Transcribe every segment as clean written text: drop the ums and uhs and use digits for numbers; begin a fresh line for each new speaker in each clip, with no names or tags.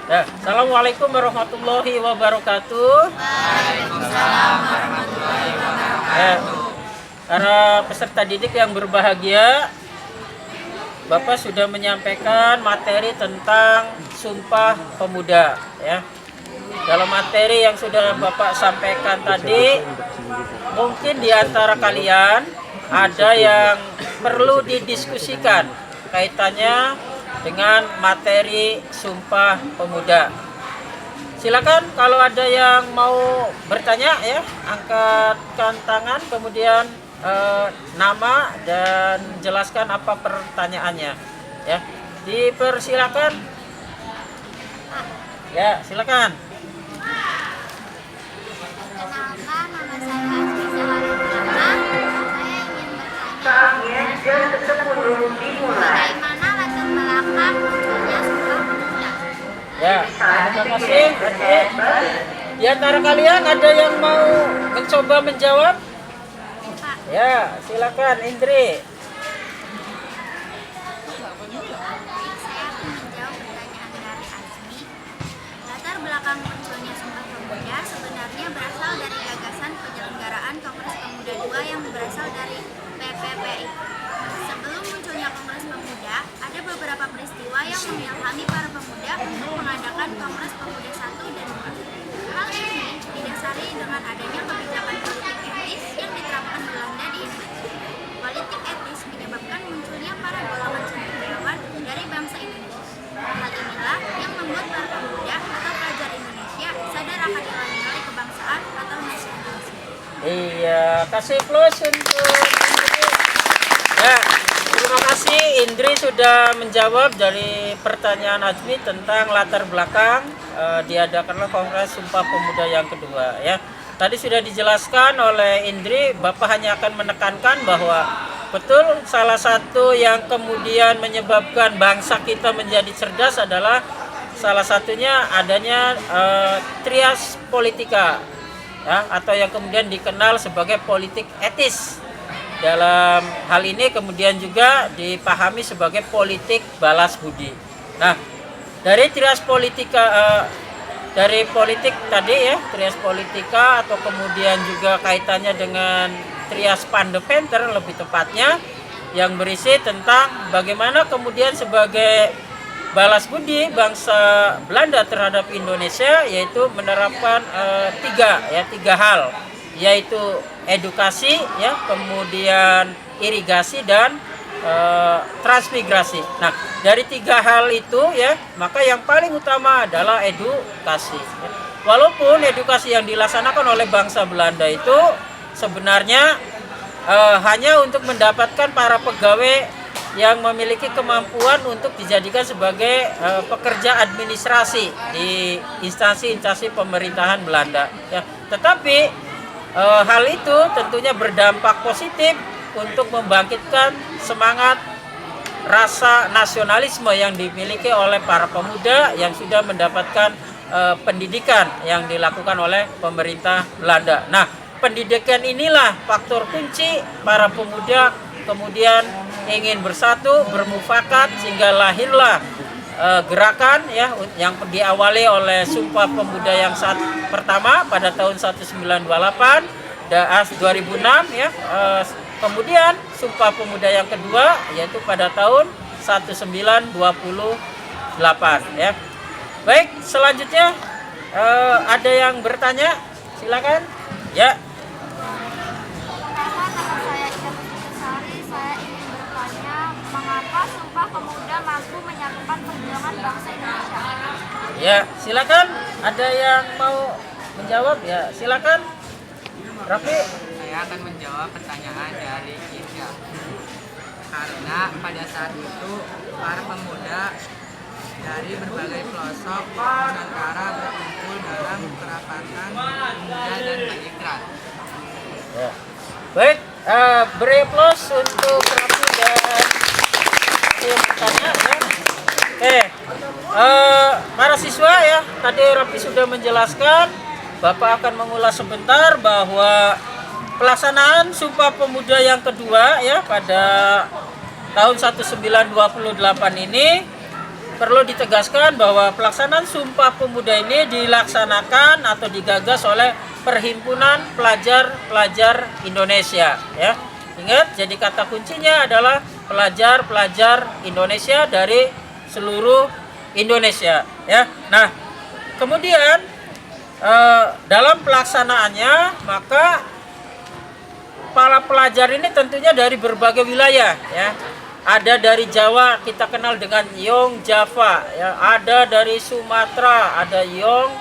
Ya, Assalamualaikum warahmatullahi wabarakatuh.
Waalaikumsalam warahmatullahi wabarakatuh.
Ya, para peserta didik yang berbahagia, Bapak sudah menyampaikan materi tentang Sumpah Pemuda. Ya, dalam materi yang sudah Bapak sampaikan tadi, mungkin di antara kalian ada yang perlu didiskusikan kaitannya dengan materi Sumpah Pemuda. Silakan kalau ada yang mau bertanya ya, angkatkan tangan, kemudian nama dan jelaskan apa pertanyaannya. Ya, dipersilakan. Ya, silakan.
Perkenalkan, nama saya Azmi Zahara Rahma. Saya ingin bertanya, bagaimana latar belakang munculnya Sumpah Pemuda?
Ya, terima kasih. Adik. Di antara kalian ada yang mau mencoba menjawab?
Pak,
Ya, silakan Indri.
saya akan menjawab pertanyaan dari Azmi. Latar belakang munculnya Sumpah Pemuda sebenarnya berasal dari gagasan penyelenggaraan Kongres Pemuda II yang berasal dari PPPI. Sebelum munculnya Kongres Pemuda, ada beberapa peristiwa yang mengilhami para pemuda untuk mengadakan Kongres Pemuda I dan II. Hal ini didasari dengan adanya kebijakan politik etis yang diterapkan Belanda di Indonesia. Politik etis menyebabkan munculnya para golongan cendekiawan dari bangsa Indonesia. Hal inilah yang membuat para pemuda atau pelajar Indonesia sadar akan nilai-nilai kebangsaan atau nasionalisme.
Iya, kasih plus untuk Indri. Ya, terima kasih Indri sudah menjawab dari pertanyaan Azmi tentang latar belakang diadakanlah Kongres Sumpah Pemuda yang kedua. Ya, tadi sudah dijelaskan oleh Indri. Bapak hanya akan menekankan bahwa betul salah satu yang kemudian menyebabkan bangsa kita menjadi cerdas adalah salah satunya adanya trias politika. Ya, atau yang kemudian dikenal sebagai politik etis. Dalam hal ini kemudian juga dipahami sebagai politik balas budi. Nah, dari trias politika dari politik tadi ya, trias politika atau kemudian juga kaitannya dengan trias Pandepenter lebih tepatnya yang berisi tentang bagaimana kemudian sebagai balas budi bangsa Belanda terhadap Indonesia, yaitu menerapkan tiga hal, yaitu edukasi ya, kemudian irigasi dan transmigrasi. Nah, dari tiga hal itu ya, maka yang paling utama adalah edukasi. Walaupun edukasi yang dilaksanakan oleh bangsa Belanda itu sebenarnya hanya untuk mendapatkan para pegawai yang memiliki kemampuan untuk dijadikan sebagai pekerja administrasi di instansi-instansi pemerintahan Belanda. Ya. Tetapi hal itu tentunya berdampak positif untuk membangkitkan semangat rasa nasionalisme yang dimiliki oleh para pemuda yang sudah mendapatkan pendidikan yang dilakukan oleh pemerintah Belanda. Nah, pendidikan inilah faktor kunci para pemuda kemudian ingin bersatu, bermufakat sehingga lahirlah gerakan ya yang diawali oleh Sumpah Pemuda yang pertama pada tahun 1928 dan 2006 ya. Kemudian Sumpah Pemuda yang kedua yaitu pada tahun 1928 ya. Baik, selanjutnya ada yang bertanya? Silakan. Ya.
pertama nama saya Ida Puspitasari. Saya ingin bertanya, mengapa Sumpah Pemuda mampu menyatukan perjuangan bangsa Indonesia?
Ya, silakan. Ada yang mau menjawab ya? Silakan. Raffi.
Saya akan menjawab pertanyaan dari Ida. Karena pada saat itu para pemuda dari berbagai pelosok Nusantara berkumpul dalam kerapatan pemuda dan Adikrat.
Ya. Baik, beri plus untuk Raffi dan tim tanya ya. Para siswa ya, tadi Raffi sudah menjelaskan, Bapak akan mengulas sebentar bahwa pelaksanaan Sumpah Pemuda yang kedua ya pada tahun 1928 ini perlu ditegaskan bahwa pelaksanaan Sumpah Pemuda ini dilaksanakan atau digagas oleh Perhimpunan Pelajar-Pelajar Indonesia, ya. Ingat, jadi kata kuncinya adalah pelajar-pelajar Indonesia dari seluruh Indonesia, ya. Nah, kemudian dalam pelaksanaannya maka para pelajar ini tentunya dari berbagai wilayah, ya. Ada dari Jawa, kita kenal dengan Yong Java, ya. Ada dari Sumatera, ada Yong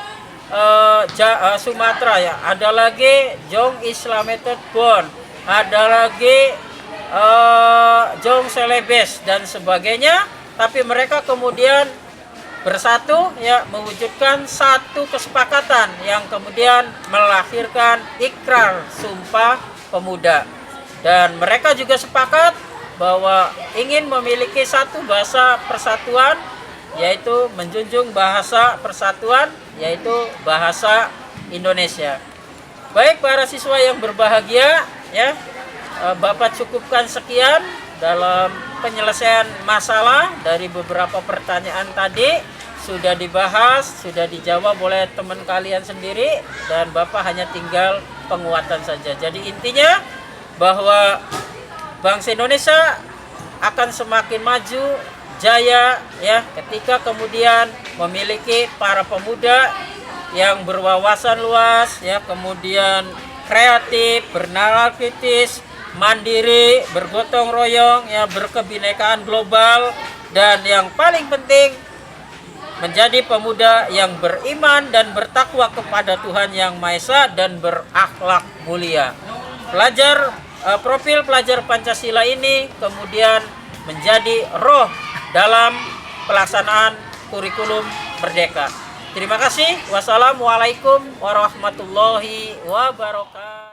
Sumatera, ya. Ada lagi Jong Islameted Bon, ada lagi Jong Celebes dan sebagainya. Tapi mereka kemudian bersatu, ya, mewujudkan satu kesepakatan yang kemudian melahirkan Ikrar Sumpah Pemuda. Dan mereka juga sepakat bahwa ingin memiliki satu bahasa persatuan, yaitu menjunjung bahasa persatuan, yaitu bahasa Indonesia. Baik para siswa yang berbahagia, ya, Bapak cukupkan sekian dalam penyelesaian masalah dari beberapa pertanyaan tadi. Sudah dibahas, sudah dijawab oleh teman kalian sendiri, dan Bapak hanya tinggal penguatan saja. Jadi intinya bahwa bangsa Indonesia akan semakin maju, jaya, ya, ketika kemudian memiliki para pemuda yang berwawasan luas, ya, kemudian kreatif, bernalar kritis, mandiri, bergotong royong, ya, berkebinekaan global, dan yang paling penting menjadi pemuda yang beriman dan bertakwa kepada Tuhan Yang Maha Esa dan berakhlak mulia. Profil pelajar Pancasila ini kemudian menjadi roh dalam pelaksanaan kurikulum Merdeka. Terima kasih. Wassalamualaikum warahmatullahi wabarakatuh.